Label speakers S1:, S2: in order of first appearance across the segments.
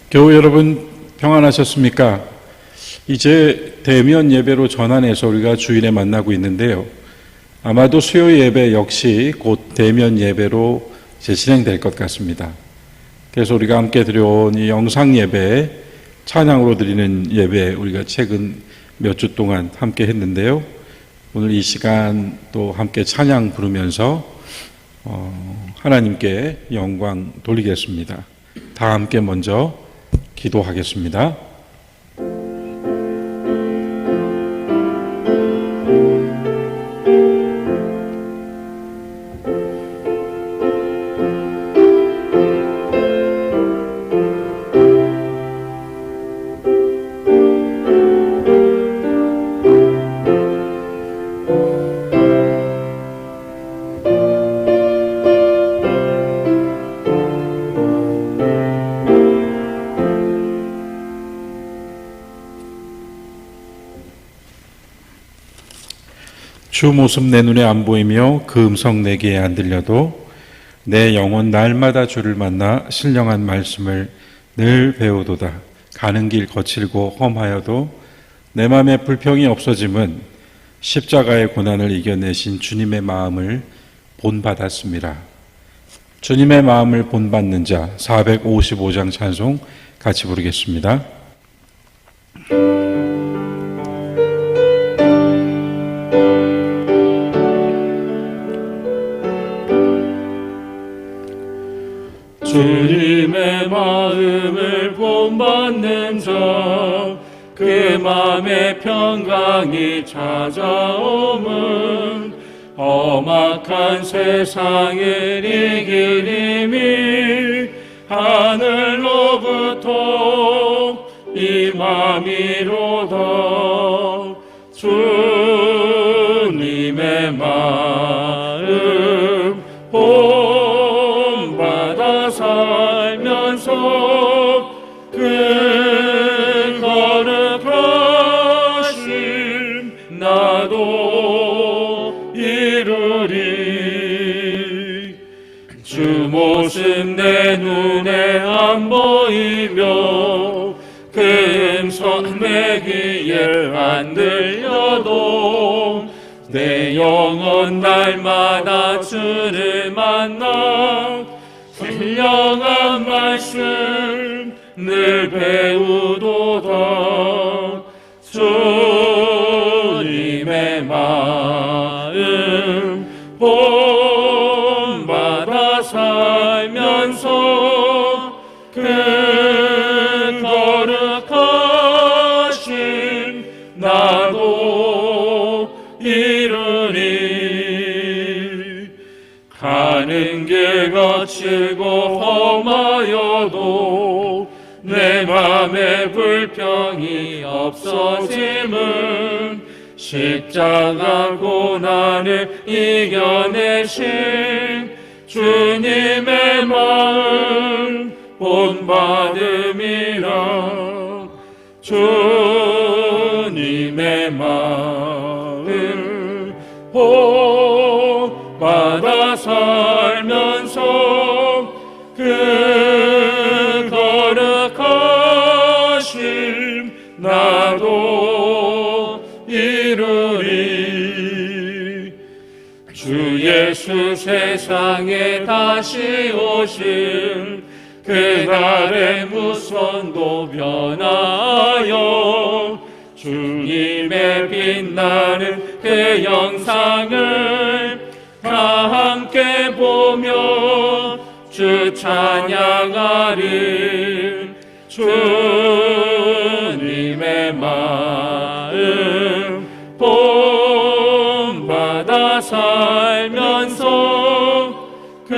S1: 교우 여러분 평안하셨습니까? 이제 대면 예배로 전환해서 우리가 주일에 만나고 있는데요. 아마도 수요 예배 역시 곧 대면 예배로 이제 진행될 것 같습니다. 그래서 우리가 함께 드려온 이 영상 예배, 찬양으로 드리는 예배 우리가 최근 몇 주 동안 함께 했는데요. 오늘 이 시간 또 함께 찬양 부르면서 하나님께 영광 돌리겠습니다. 다 함께 먼저 기도하겠습니다. 주 모습 내 눈에 안 보이며 그 음성 내게 안 들려도 내 영혼 날마다 주를 만나 신령한 말씀을 늘 배우도다. 가는 길 거칠고 험하여도 내 마음에 불평이 없어짐은 십자가의 고난을 이겨내신 주님의 마음을 본받았습니다. 주님의 마음을 본받는 자 455장 찬송 같이 부르겠습니다.
S2: 주님의 마음을 본받는 자, 그 마음의 평강이 찾아오면 험악한 세상을 이길 힘이 하늘로부터 임함이로다. 주님의 마음 본받아 살면서 그 거룩하심 나도 이루리. 주 모습 내 눈에 안 보이며 그 음성 내 귀에 안 들려도 내 영혼 날마다 주를 만나 신령한 말씀 늘 배우도다. 주님의 마음 본받아 살면서 그 거룩하심 나도 이루리. 가는 길 거칠고 험하여도 내 맘에 불평이 없어짐은 십자가 고난을 이겨내신 주님의 마음 본받음이라. 주님의 마음 본받아 살면서 그 거룩하심 나도 이루리. 주 예수 세상에 다시 오신 그날의 무선도 변하여 주님의 빛나는 그 영상을 다 함께 보며 주 찬양하리. 주님의 마음 본받아 살면서 그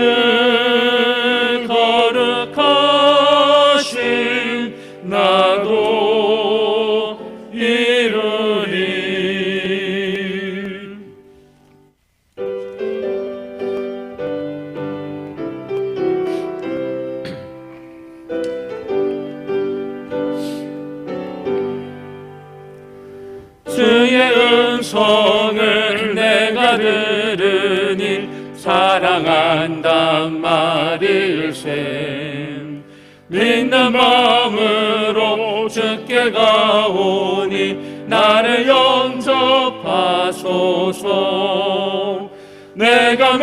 S2: 거룩하심 나도 이루리. 주의 음성을 내가 들으니 사랑한단 말일세. 믿는 마음으로 주께 가오니 나를 영접하소서. 내가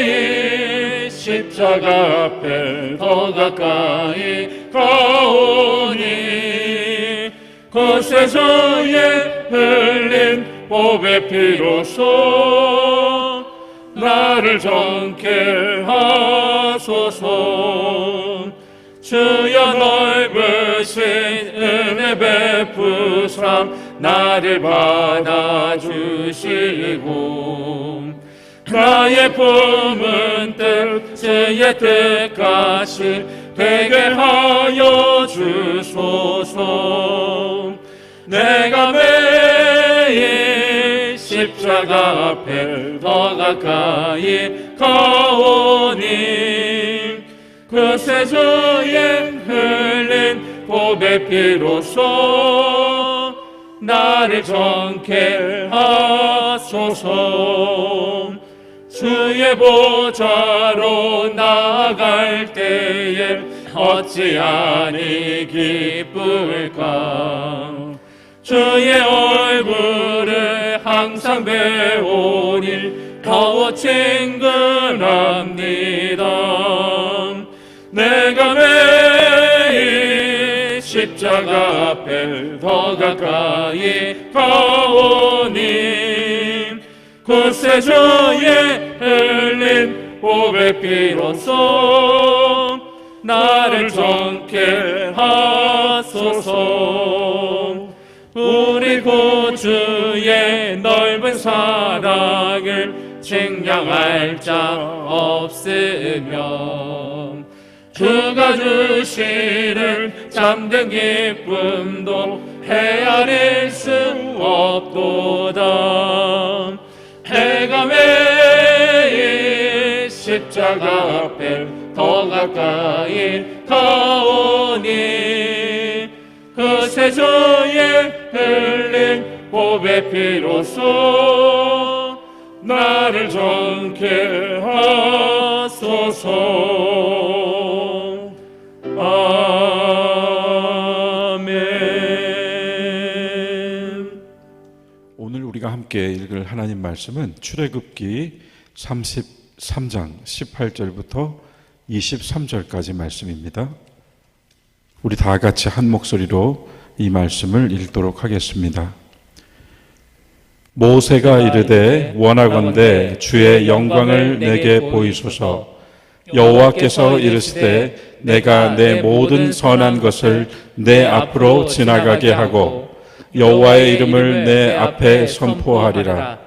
S2: 매일 십자가 앞에 더 가까이 가오니 그새 주의 흘린 보배 피로써 나를 정케 하소서. 주여 넓으신 은혜 베푸삼 나를 받아주시고 나의 품은 뜻 주의 뜻같이 되게 하여 주소서. 내가 매일 십자가 앞에 더 가까이 가오니 그새 주의 흘린 보배 피로써 나를 정케 하소서. 주의 보좌로 나아갈 때에 어찌하니 기쁠까. 주의 얼굴을 항상 배우니 더욱 친근합니다. 내가 매일 십자가 앞에 더 가까이 가오니 그새 주의 흘린 보배 피로써 나를 정케 하소서. 우리 구주의 넓은 사랑을 측량할 자 없으며 그가 주시는 잠든 기쁨도 헤아릴 수 없도다. 해가 매일 십자가 앞에 더 가까이 가오니 그새 주의 흘린 보배 피로써 나를 정케 하소서. 아멘.
S1: 오늘 우리가 함께 읽을 하나님 말씀은 출애굽기 33장 18절부터 23절까지 말씀입니다. 우리 다 같이 한 목소리로 이 말씀을 읽도록 하겠습니다. 모세가 이르되 원하건대 주의 영광을 내게 보이소서. 여호와께서 이르시되 내가 내 모든 선한 것을 내 앞으로 지나가게 하고 여호와의 이름을 내 앞에 선포하리라.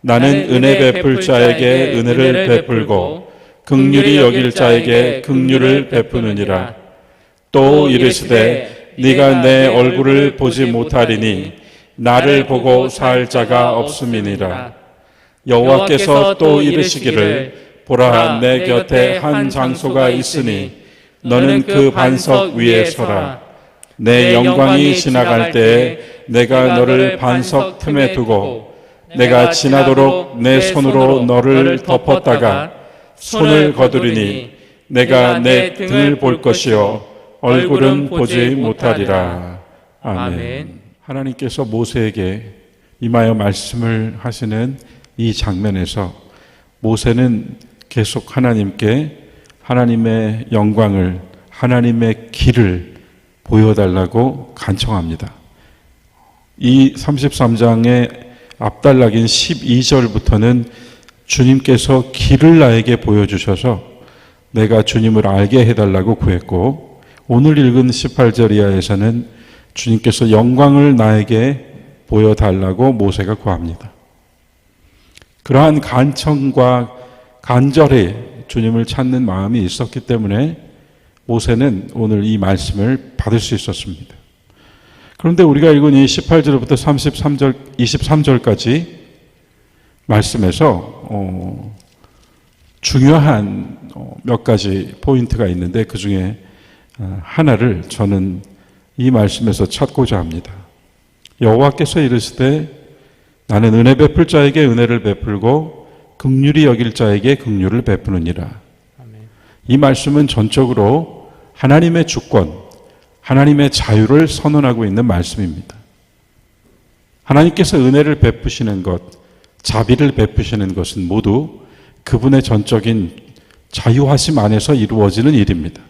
S1: 나는 은혜 베풀 자에게 은혜를 베풀고 긍휼히 여길 자에게 긍휼을 베푸느니라. 또 이르시되 네가 내 얼굴을 보지 못하리니 나를 보고 살 자가 없음이니라. 여호와께서 또 이르시기를 보라 내 곁에 한 장소가 있으니 너는 그 반석 위에 서라. 내 영광이 지나갈 때에 내가 너를 반석 틈에 두고 내가 지나도록 내 손으로 너를 덮었다가 손을 거두리니 내가 내 등을 볼 것이요 얼굴은 보지 못하리라. 아멘. 하나님께서 모세에게 임하여 말씀을 하시는 이 장면에서 모세는 계속 하나님께 하나님의 영광을, 하나님의 길을 보여달라고 간청합니다. 이 33장의 앞단락인 12절부터는 주님께서 길을 나에게 보여주셔서 내가 주님을 알게 해달라고 구했고, 오늘 읽은 18절 이하에서는 주님께서 영광을 나에게 보여달라고 모세가 구합니다. 그러한 간청과 간절히 주님을 찾는 마음이 있었기 때문에 모세는 오늘 이 말씀을 받을 수 있었습니다. 그런데 우리가 읽은 이 18절부터 23절까지 말씀에서 중요한 몇 가지 포인트가 있는데 그 중에 하나를 저는 이 말씀에서 찾고자 합니다. 여호와께서 이르시되 나는 은혜 베풀 자에게 은혜를 베풀고 긍휼히 여길 자에게 긍휼을 베푸느니라. 이 말씀은 전적으로 하나님의 주권, 하나님의 자유를 선언하고 있는 말씀입니다. 하나님께서 은혜를 베푸시는 것, 자비를 베푸시는 것은 모두 그분의 전적인 자유하심 안에서 이루어지는 일입니다.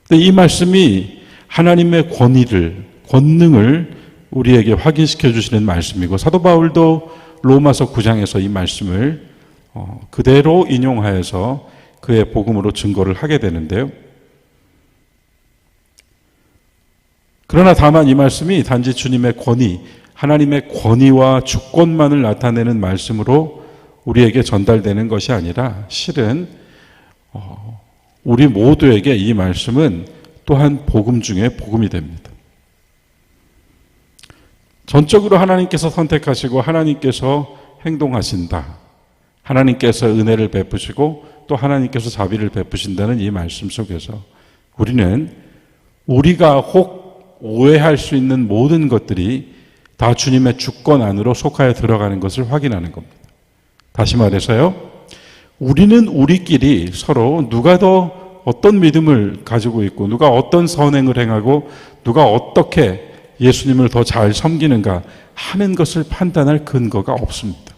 S1: 근데 이 말씀이 하나님의 권능을 우리에게 확인시켜 주시는 말씀이고, 사도 바울도 로마서 9장에서 이 말씀을 그대로 인용하여서 그의 복음으로 증거를 하게 되는데요. 그러나 다만 이 말씀이 단지 주님의 권위, 하나님의 권위와 주권만을 나타내는 말씀으로 우리에게 전달되는 것이 아니라, 실은 우리 모두에게 이 말씀은 또한 복음 중에 복음이 됩니다. 전적으로 하나님께서 선택하시고 하나님께서 행동하신다, 하나님께서 은혜를 베푸시고 또 하나님께서 자비를 베푸신다는 이 말씀 속에서 우리는 우리가 혹 오해할 수 있는 모든 것들이 다 주님의 주권 안으로 속하여 들어가는 것을 확인하는 겁니다. 다시 말해서요, 우리는 우리끼리 서로 누가 더 어떤 믿음을 가지고 있고, 누가 어떤 선행을 행하고, 누가 어떻게 예수님을 더 잘 섬기는가 하는 것을 판단할 근거가 없습니다.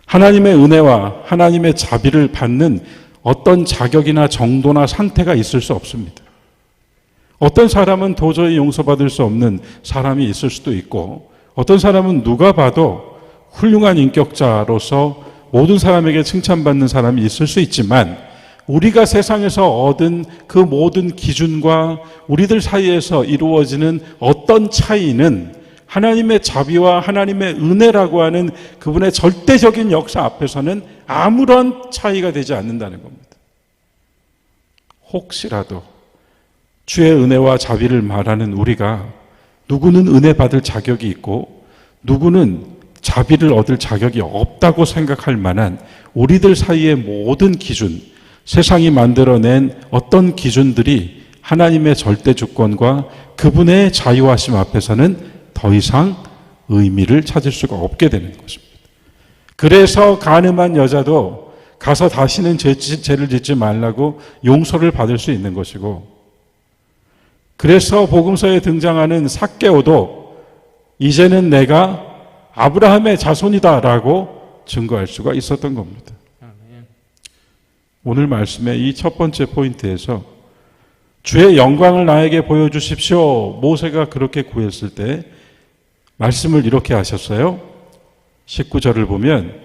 S1: 하나님의 은혜와 하나님의 자비를 받는 어떤 자격이나 정도나 상태가 있을 수 없습니다. 어떤 사람은 도저히 용서받을 수 없는 사람이 있을 수도 있고, 어떤 사람은 누가 봐도 훌륭한 인격자로서 모든 사람에게 칭찬받는 사람이 있을 수 있지만, 우리가 세상에서 얻은 그 모든 기준과 우리들 사이에서 이루어지는 어떤 차이는 하나님의 자비와 하나님의 은혜라고 하는 그분의 절대적인 역사 앞에서는 아무런 차이가 되지 않는다는 겁니다. 혹시라도 주의 은혜와 자비를 말하는 우리가, 누구는 은혜 받을 자격이 있고 누구는 자비를 얻을 자격이 없다고 생각할 만한 우리들 사이의 모든 기준, 세상이 만들어낸 어떤 기준들이 하나님의 절대 주권과 그분의 자유하심 앞에서는 더 이상 의미를 찾을 수가 없게 되는 것입니다. 그래서 간음한 여자도 가서 다시는 죄를 짓지 말라고 용서를 받을 수 있는 것이고, 그래서 복음서에 등장하는 삭개오도 이제는 내가 아브라함의 자손이다라고 증거할 수가 있었던 겁니다. 오늘 말씀의 이 첫 번째 포인트에서 주의 영광을 나에게 보여주십시오, 모세가 그렇게 구했을 때 말씀을 이렇게 하셨어요. 19절을 보면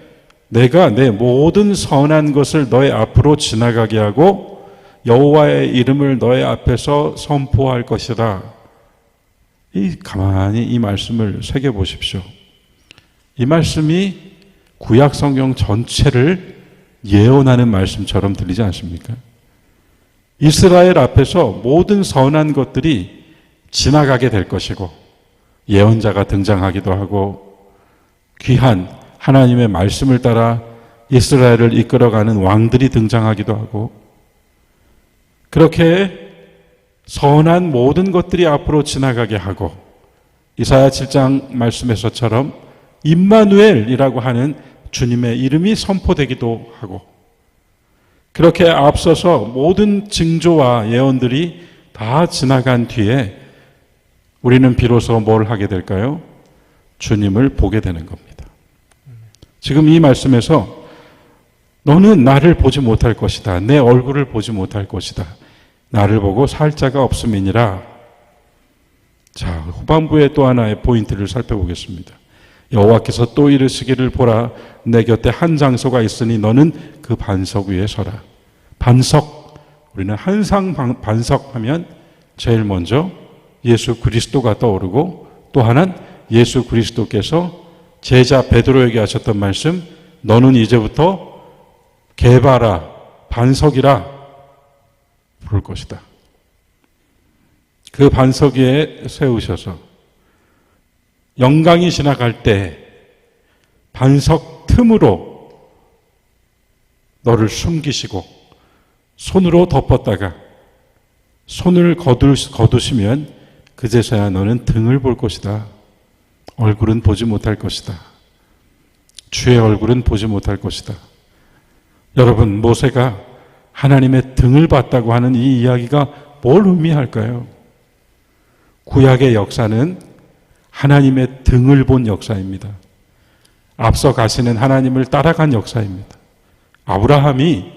S1: 내가 내 모든 선한 것을 너의 앞으로 지나가게 하고 여호와의 이름을 너의 앞에서 선포할 것이다. 가만히 이 말씀을 새겨보십시오. 이 말씀이 구약 성경 전체를 예언하는 말씀처럼 들리지 않습니까? 이스라엘 앞에서 모든 선한 것들이 지나가게 될 것이고, 예언자가 등장하기도 하고, 귀한 하나님의 말씀을 따라 이스라엘을 이끌어가는 왕들이 등장하기도 하고, 그렇게 선한 모든 것들이 앞으로 지나가게 하고, 이사야 7장 말씀에서처럼 임마누엘이라고 하는 주님의 이름이 선포되기도 하고, 그렇게 앞서서 모든 징조와 예언들이 다 지나간 뒤에 우리는 비로소 뭘 하게 될까요? 주님을 보게 되는 겁니다. 지금 이 말씀에서 너는 나를 보지 못할 것이다, 내 얼굴을 보지 못할 것이다, 나를 보고 살 자가 없음이니라. 자, 후반부에 또 하나의 포인트를 살펴보겠습니다. 여호와께서 또 이르시기를, 보라, 내 곁에 한 장소가 있으니 너는 그 반석 위에 서라. 반석, 우리는 한상 반석 하면 제일 먼저 예수 그리스도가 떠오르고, 또 하나는 예수 그리스도께서 제자 베드로에게 하셨던 말씀, 너는 이제부터 게바라, 반석이라 부를 것이다. 그 반석 위에 세우셔서 영광이 지나갈 때 반석 틈으로 너를 숨기시고 손으로 덮었다가 손을 거두시면 그제서야 너는 등을 볼 것이다. 얼굴은 보지 못할 것이다. 주의 얼굴은 보지 못할 것이다. 여러분, 모세가 하나님의 등을 봤다고 하는 이 이야기가 뭘 의미할까요? 구약의 역사는 하나님의 등을 본 역사입니다. 앞서 가시는 하나님을 따라간 역사입니다. 아브라함이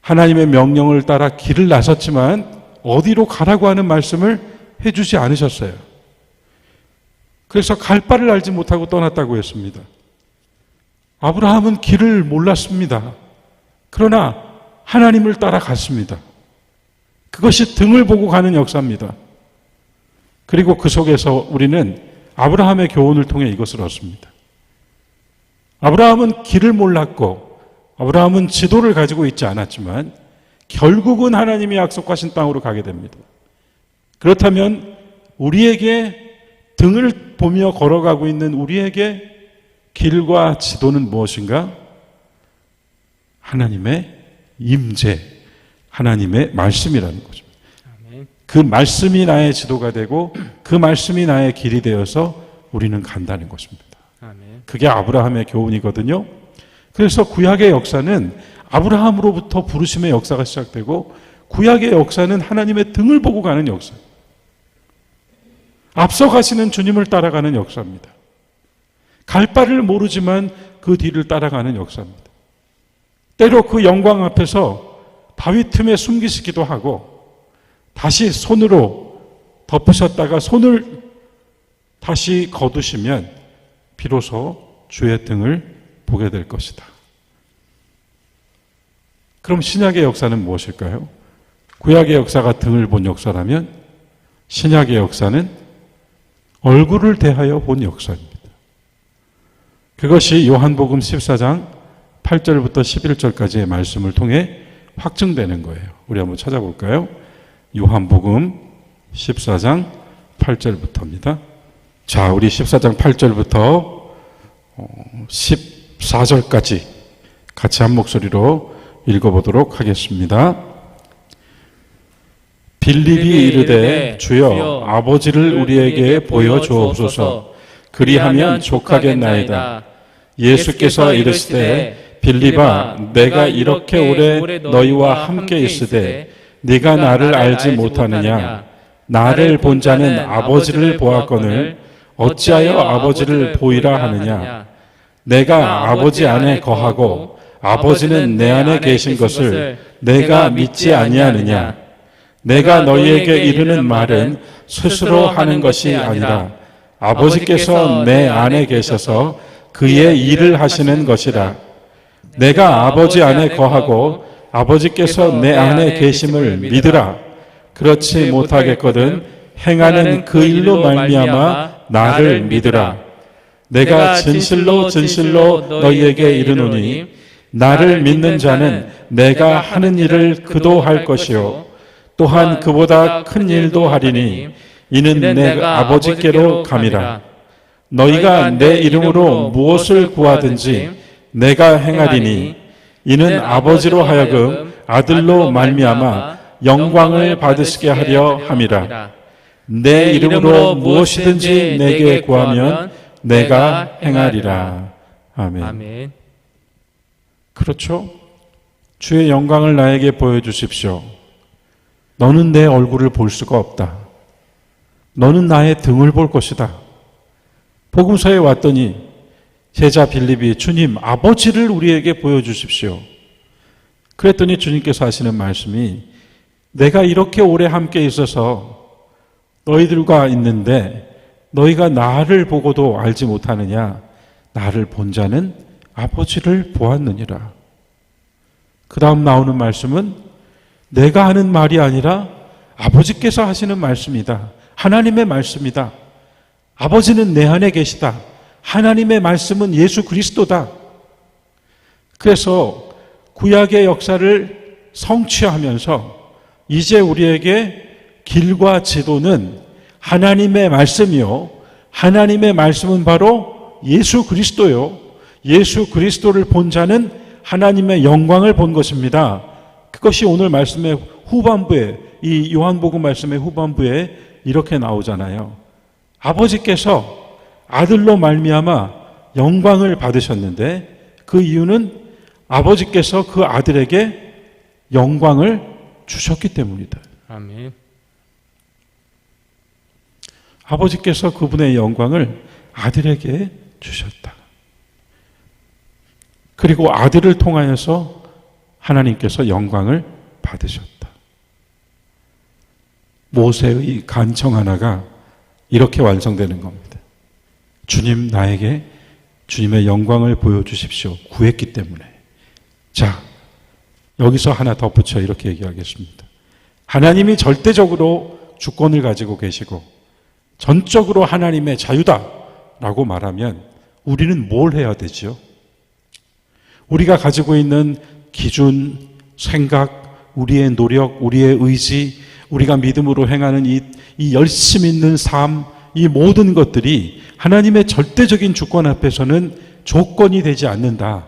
S1: 하나님의 명령을 따라 길을 나섰지만 어디로 가라고 하는 말씀을 해주지 않으셨어요. 그래서 갈 바를 알지 못하고 떠났다고 했습니다. 아브라함은 길을 몰랐습니다. 그러나 하나님을 따라갔습니다. 그것이 등을 보고 가는 역사입니다. 그리고 그 속에서 우리는 아브라함의 교훈을 통해 이것을 얻습니다. 아브라함은 길을 몰랐고 아브라함은 지도를 가지고 있지 않았지만 결국은 하나님이 약속하신 땅으로 가게 됩니다. 그렇다면 우리에게 등을 보며 걸어가고 있는 우리에게 길과 지도는 무엇인가? 하나님의 임재, 하나님의 말씀이라는 거죠. 그 말씀이 나의 지도가 되고 그 말씀이 나의 길이 되어서 우리는 간다는 것입니다. 그게 아브라함의 교훈이거든요. 그래서 구약의 역사는 아브라함으로부터 부르심의 역사가 시작되고 구약의 역사는 하나님의 등을 보고 가는 역사. 앞서 가시는 주님을 따라가는 역사입니다. 갈 바를 모르지만 그 뒤를 따라가는 역사입니다. 때로 그 영광 앞에서 바위 틈에 숨기시기도 하고 다시 손으로 덮으셨다가 손을 다시 거두시면 비로소 주의 등을 보게 될 것이다. 그럼 신약의 역사는 무엇일까요? 구약의 역사가 등을 본 역사라면 신약의 역사는 얼굴을 대하여 본 역사입니다. 그것이 요한복음 14장 8절부터 11절까지의 말씀을 통해 확증되는 거예요. 우리 한번 찾아볼까요? 요한복음 14장 8절부터입니다. 자, 우리 14장 8절부터 14절까지 같이 한 목소리로 읽어보도록 하겠습니다. 빌립이 이르되 주여 아버지를 우리에게 보여주옵소서. 그리하면 족하겠나이다. 예수께서 이르시되 빌립아 내가 이렇게 오래 너희와 함께 있으되 네가 나를 알지 못하느냐? 나를 본 자는 아버지를 보았거늘 어찌하여 아버지를 보이라 하느냐? 내가 아버지 안에 거하고 아버지는 내 안에 계신 것을 내가 믿지 아니하느냐? 내가 너희에게 이르는 말은 스스로 하는 것이 아니라 아버지께서 내 안에 계셔서 그의 일을 하시는 것이라. 내가 아버지 안에 거하고 아버지께서 내 안에 계심을 믿으라. 그렇지 못하겠거든 행하는 그 일로 말미암아 나를 믿으라. 내가 진실로 진실로 너희에게 이르노니 나를 믿는 자는 내가 하는 일을 그도 할 것이요 또한 그보다 큰 일도 하리니 이는 내가 아버지께로 감이라. 너희가 내 이름으로 무엇을 구하든지 내가 행하리니 이는 아버지로 하여금 아들로 말미암아 영광을 받으시게 하려 함이라. 내 이름으로 무엇이든지 내게 구하면 내가 행하리라. 아멘. 그렇죠? 주의 영광을 나에게 보여주십시오. 너는 내 얼굴을 볼 수가 없다. 너는 나의 등을 볼 것이다. 복음서에 왔더니 제자 빌립이 주님 아버지를 우리에게 보여주십시오. 그랬더니 주님께서 하시는 말씀이 내가 이렇게 오래 함께 있어서 너희들과 있는데 너희가 나를 보고도 알지 못하느냐? 나를 본 자는 아버지를 보았느니라. 그 다음 나오는 말씀은 내가 하는 말이 아니라 아버지께서 하시는 말씀이다. 하나님의 말씀이다. 아버지는 내 안에 계시다. 하나님의 말씀은 예수 그리스도다. 그래서 구약의 역사를 성취하면서 이제 우리에게 길과 지도는 하나님의 말씀이요. 하나님의 말씀은 바로 예수 그리스도요. 예수 그리스도를 본 자는 하나님의 영광을 본 것입니다. 그것이 오늘 말씀의 후반부에 이 요한복음 말씀의 후반부에 이렇게 나오잖아요. 아버지께서 아들로 말미암아 영광을 받으셨는데 그 이유는 아버지께서 그 아들에게 영광을 주셨기 때문이다.
S2: 아멘.
S1: 아버지께서 그분의 영광을 아들에게 주셨다. 그리고 아들을 통하여서 하나님께서 영광을 받으셨다. 모세의 간청 하나가 이렇게 완성되는 겁니다. 주님, 나에게 주님의 영광을 보여주십시오. 구했기 때문에. 자, 여기서 하나 덧붙여 이렇게 얘기하겠습니다. 하나님이 절대적으로 주권을 가지고 계시고 전적으로 하나님의 자유다라고 말하면 우리는 뭘 해야 되죠? 우리가 가지고 있는 기준, 생각, 우리의 노력, 우리의 의지, 우리가 믿음으로 행하는 이 열심 있는 삶, 이 모든 것들이 하나님의 절대적인 주권 앞에서는 조건이 되지 않는다.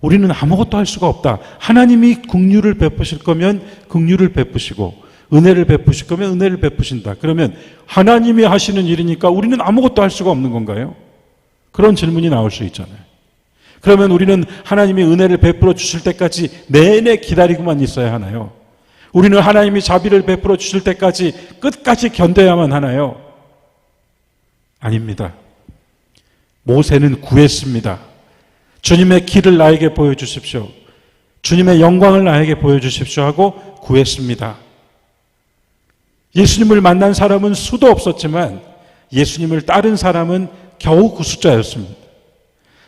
S1: 우리는 아무것도 할 수가 없다. 하나님이 긍휼을 베푸실 거면 긍휼을 베푸시고 은혜를 베푸실 거면 은혜를 베푸신다. 그러면 하나님이 하시는 일이니까 우리는 아무것도 할 수가 없는 건가요? 그런 질문이 나올 수 있잖아요. 그러면 우리는 하나님이 은혜를 베풀어 주실 때까지 내내 기다리고만 있어야 하나요? 우리는 하나님이 자비를 베풀어 주실 때까지 끝까지 견뎌야만 하나요? 아닙니다. 모세는 구했습니다. 주님의 길을 나에게 보여주십시오. 주님의 영광을 나에게 보여주십시오 하고 구했습니다. 예수님을 만난 사람은 수도 없었지만 예수님을 따른 사람은 겨우 그 숫자였습니다.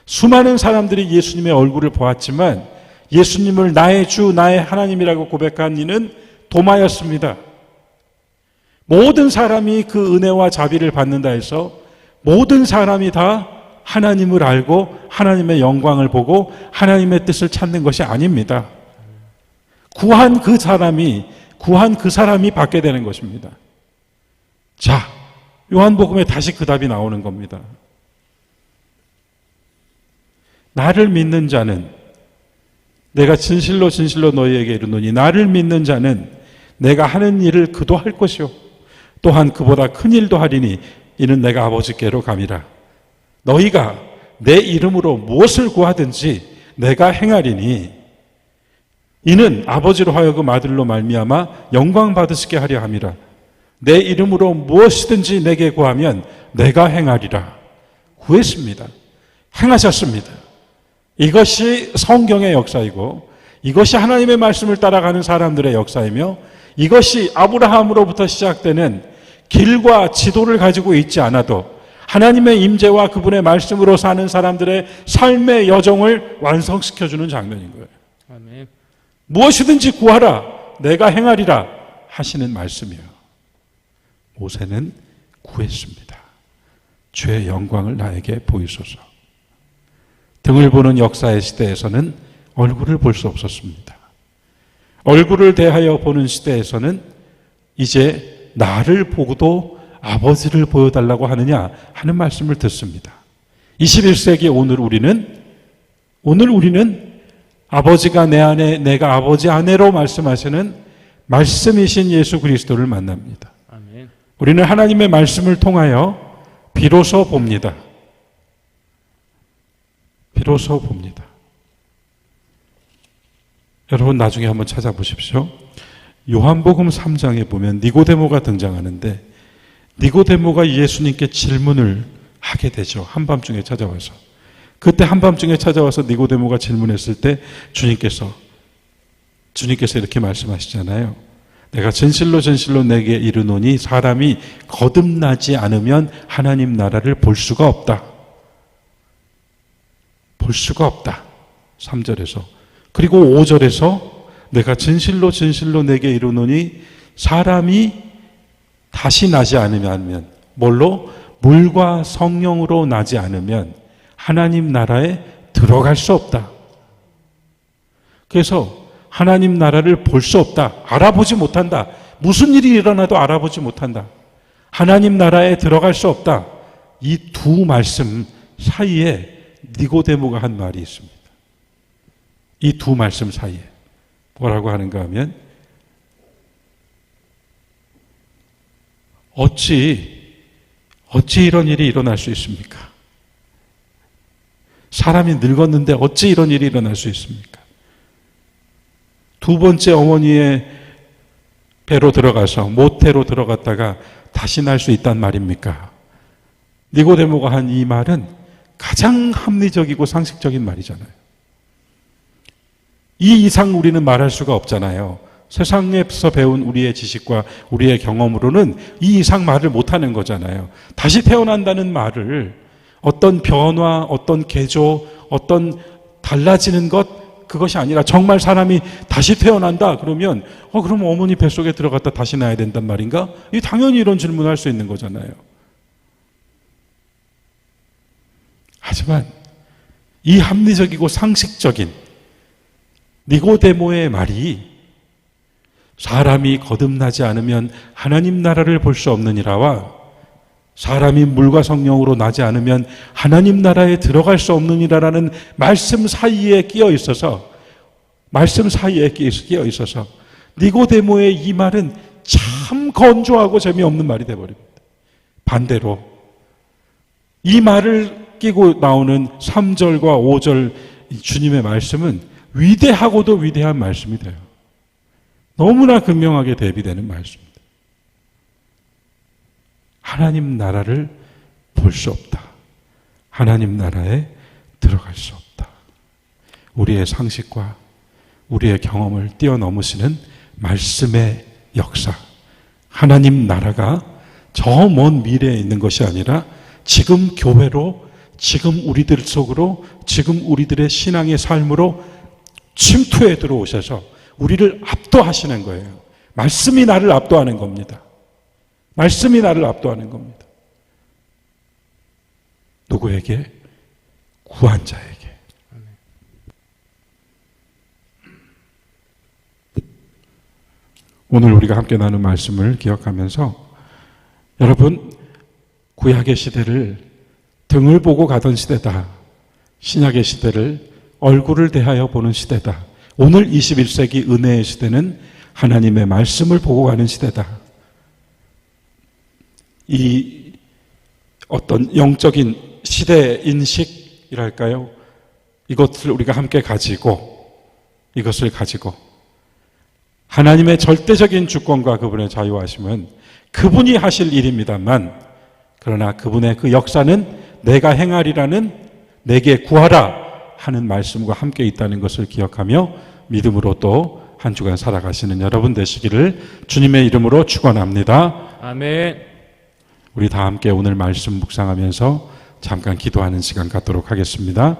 S1: 수많은 사람들이 예수님의 얼굴을 보았지만 예수님을 나의 주, 나의 하나님이라고 고백한 이는 도마였습니다. 모든 사람이 그 은혜와 자비를 받는다 해서 모든 사람이 다 하나님을 알고 하나님의 영광을 보고 하나님의 뜻을 찾는 것이 아닙니다. 구한 그 사람이 받게 되는 것입니다. 자, 요한복음에 다시 그 답이 나오는 겁니다. 나를 믿는 자는 내가 진실로 진실로 너희에게 이르노니 나를 믿는 자는 내가 하는 일을 그도 할 것이요 또한 그보다 큰 일도 하리니 이는 내가 아버지께로 감이라. 너희가 내 이름으로 무엇을 구하든지 내가 행하리니 이는 아버지로 하여금 아들로 말미암아 영광 받으시게 하려 함이라. 내 이름으로 무엇이든지 내게 구하면 내가 행하리라. 구했습니다. 행하셨습니다. 이것이 성경의 역사이고 이것이 하나님의 말씀을 따라가는 사람들의 역사이며 이것이 아브라함으로부터 시작되는 길과 지도를 가지고 있지 않아도 하나님의 임재와 그분의 말씀으로 사는 사람들의 삶의 여정을 완성시켜주는 장면인 거예요.
S2: 아멘.
S1: 무엇이든지 구하라 내가 행하리라 하시는 말씀이에요. 모세는 구했습니다. 주의 영광을 나에게 보이소서. 등을 보는 역사의 시대에서는 얼굴을 볼 수 없었습니다. 얼굴을 대하여 보는 시대에서는 이제 나를 보고도 아버지를 보여달라고 하느냐 하는 말씀을 듣습니다. 21세기 오늘 우리는 아버지가 내 안에 내가 아버지 안에로 말씀하시는 말씀이신 예수 그리스도를 만납니다.
S2: 아멘.
S1: 우리는 하나님의 말씀을 통하여 비로소 봅니다. 비로소 봅니다. 여러분 나중에 한번 찾아보십시오. 요한복음 3장에 보면 니고데모가 등장하는데 니고데모가 예수님께 질문을 하게 되죠. 한밤중에 찾아와서. 그때 한밤중에 찾아와서 니고데모가 질문했을 때 주님께서 이렇게 말씀하시잖아요. 내가 진실로 진실로 내게 이르노니 사람이 거듭나지 않으면 하나님 나라를 볼 수가 없다. 볼 수가 없다. 3절에서. 그리고 5절에서 내가 진실로 진실로 내게 이르노니 사람이 다시 나지 않으면 뭘로? 물과 성령으로 나지 않으면 하나님 나라에 들어갈 수 없다. 그래서 하나님 나라를 볼 수 없다. 알아보지 못한다. 무슨 일이 일어나도 알아보지 못한다. 하나님 나라에 들어갈 수 없다. 이 두 말씀 사이에 니고데모가 한 말이 있습니다. 이 두 말씀 사이에 뭐라고 하는가 하면 어찌 이런 일이 일어날 수 있습니까? 사람이 늙었는데 어찌 이런 일이 일어날 수 있습니까? 두 번째 어머니의 배로 들어가서 모태로 들어갔다가 다시 날 수 있단 말입니까? 니고데모가 한 이 말은 가장 합리적이고 상식적인 말이잖아요. 이 이상 우리는 말할 수가 없잖아요. 세상에서 배운 우리의 지식과 우리의 경험으로는 이 이상 말을 못하는 거잖아요. 다시 태어난다는 말을 어떤 변화, 어떤 개조, 어떤 달라지는 것, 그것이 아니라 정말 사람이 다시 태어난다 그러면 그럼 어머니 뱃속에 들어갔다 다시 나야 된단 말인가? 당연히 이런 질문을 할 수 있는 거잖아요. 하지만 이 합리적이고 상식적인 니고데모의 말이 사람이 거듭나지 않으면 하나님 나라를 볼 수 없느니라와 사람이 물과 성령으로 나지 않으면 하나님 나라에 들어갈 수 없느니라라는 말씀 사이에 끼어 있어서 니고데모의 이 말은 참 건조하고 재미없는 말이 되어버립니다. 반대로 이 말을 끼고 나오는 3절과 5절 주님의 말씀은 위대하고도 위대한 말씀이 돼요. 너무나 극명하게 대비되는 말씀입니다. 하나님 나라를 볼 수 없다. 하나님 나라에 들어갈 수 없다. 우리의 상식과 우리의 경험을 뛰어넘으시는 말씀의 역사. 하나님 나라가 저 먼 미래에 있는 것이 아니라 지금 교회로, 지금 우리들 속으로, 지금 우리들의 신앙의 삶으로 침투해 들어오셔서 우리를 압도하시는 거예요. 말씀이 나를 압도하는 겁니다. 말씀이 나를 압도하는 겁니다. 누구에게? 구한 자에게. 오늘 우리가 함께 나눈 말씀을 기억하면서 여러분, 구약의 시대를 등을 보고 가던 시대다. 신약의 시대를 얼굴을 대하여 보는 시대다. 오늘 21세기 은혜의 시대는 하나님의 말씀을 보고 가는 시대다. 이 어떤 영적인 시대 인식이랄까요? 이것을 우리가 함께 가지고, 이것을 가지고 하나님의 절대적인 주권과 그분의 자유하심은 그분이 하실 일입니다만, 그러나 그분의 그 역사는 내가 행하리라는, 내게 구하라 하는 말씀과 함께 있다는 것을 기억하며 믿음으로 또 한 주간 살아가시는 여러분 되시기를 주님의 이름으로 축원합니다.
S2: 아멘.
S1: 우리 다 함께 오늘 말씀 묵상하면서 잠깐 기도하는 시간 갖도록 하겠습니다.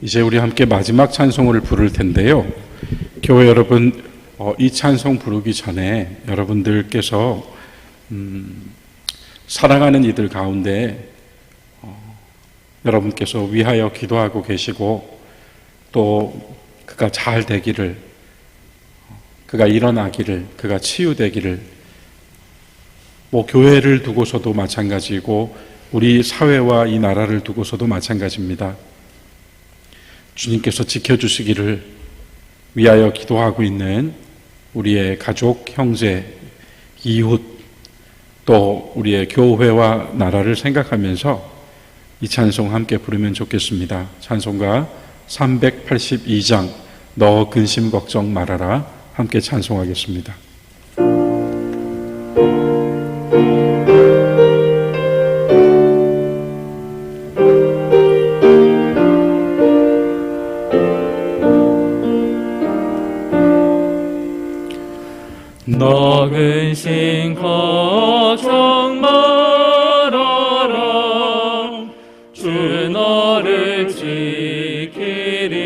S1: 이제 우리 함께 마지막 찬송을 부를 텐데요. 교회 여러분, 이 찬송 부르기 전에 여러분들께서 살아가는 이들 가운데 여러분께서 위하여 기도하고 계시고 또 그가 잘 되기를, 그가 일어나기를, 그가 치유되기를, 뭐 교회를 두고서도 마찬가지고 우리 사회와 이 나라를 두고서도 마찬가지입니다. 주님께서 지켜주시기를 위하여 기도하고 있는 우리의 가족, 형제, 이웃, 또 우리의 교회와 나라를 생각하면서 이 찬송 함께 부르면 좋겠습니다. 찬송가 382장 너 근심 걱정 말아라 함께 찬송하겠습니다.
S2: 너 근심 걱정 말아라. 주 너를 지키리.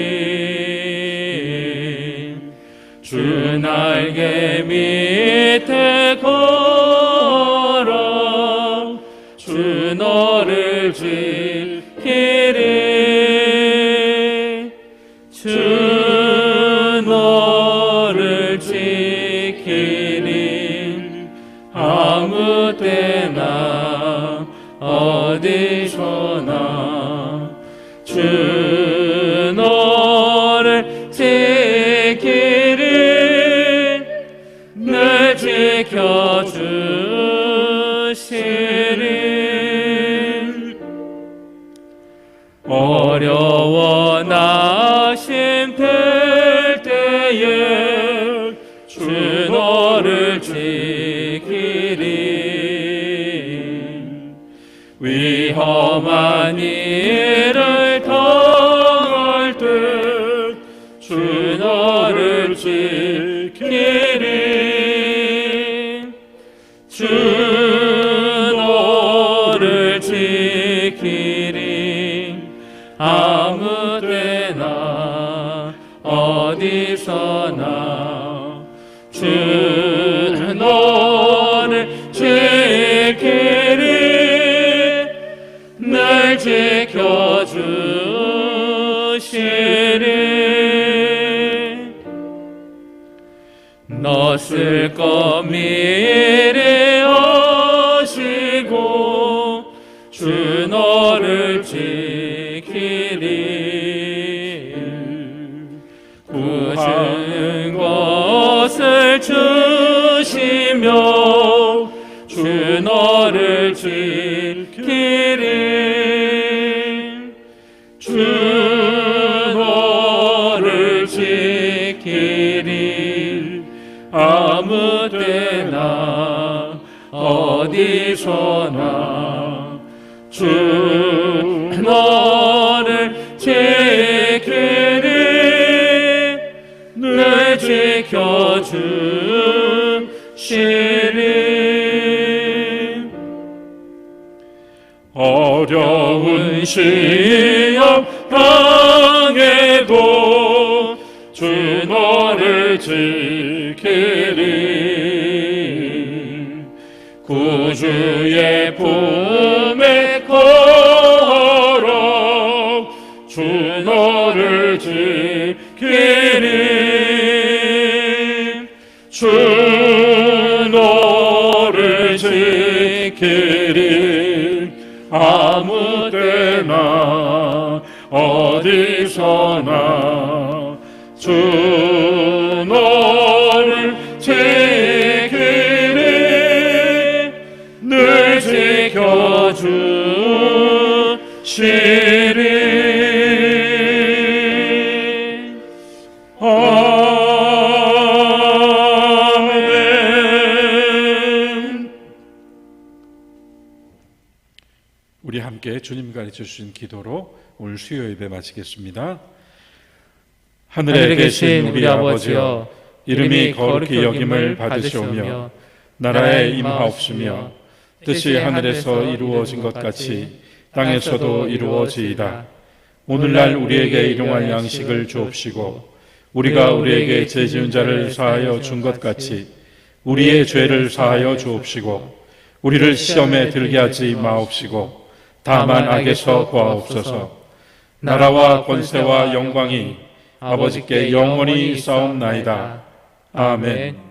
S2: 주 날개 밑에 걸어 주 너를 지키리. 주 너를 지키리. 아무 때나 어디서나 주 너를 지키리. 늘 지켜주시리. 어려워 낙심될 때에 주 너를 지키리. 위험한 일을 당할 때 주 너를 지키리. 주 너를 지키리. 아무 때나 어디서나 주 너를 지키리. 늘 지켜주시리. 너 쓸 것 미리 아시고 주 너를 지키리. 구하는 것을 주시며 주 너를 지키리. 주 너를 지키리. 아무 때나 어디서나 주 너를 지키리. 늘 지켜주시리. 어려운 시험 당해도 주 너를 지키리. 구주의 품에 걸어 주 너를 지키리. 주 너를 지키리. 아무 때나 어디서나 주 너를 지키리. 늘 지켜주시리. 아멘.
S1: 우리 함께 주님 가르쳐 주신 기도로 오늘 수요 예배 마치겠습니다. 하늘에 계신 우리 아버지여, 이름이 거룩히 여김을 받으시오며 나라에 임하옵시며 뜻이 하늘에서 이루어진 것 같이 땅에서도 이루어지이다. 오늘날 우리에게 일용할 양식을 주옵시고 우리가 우리에게 죄 지은 자를 사하여 준 것 같이 우리의 죄를 사하여 주옵시고 우리를 시험에 들게 하지 마옵시고 다만 악에서 구하옵소서. 나라와 권세와 영광이 아버지께 영원히 있사옵나이다. 아멘.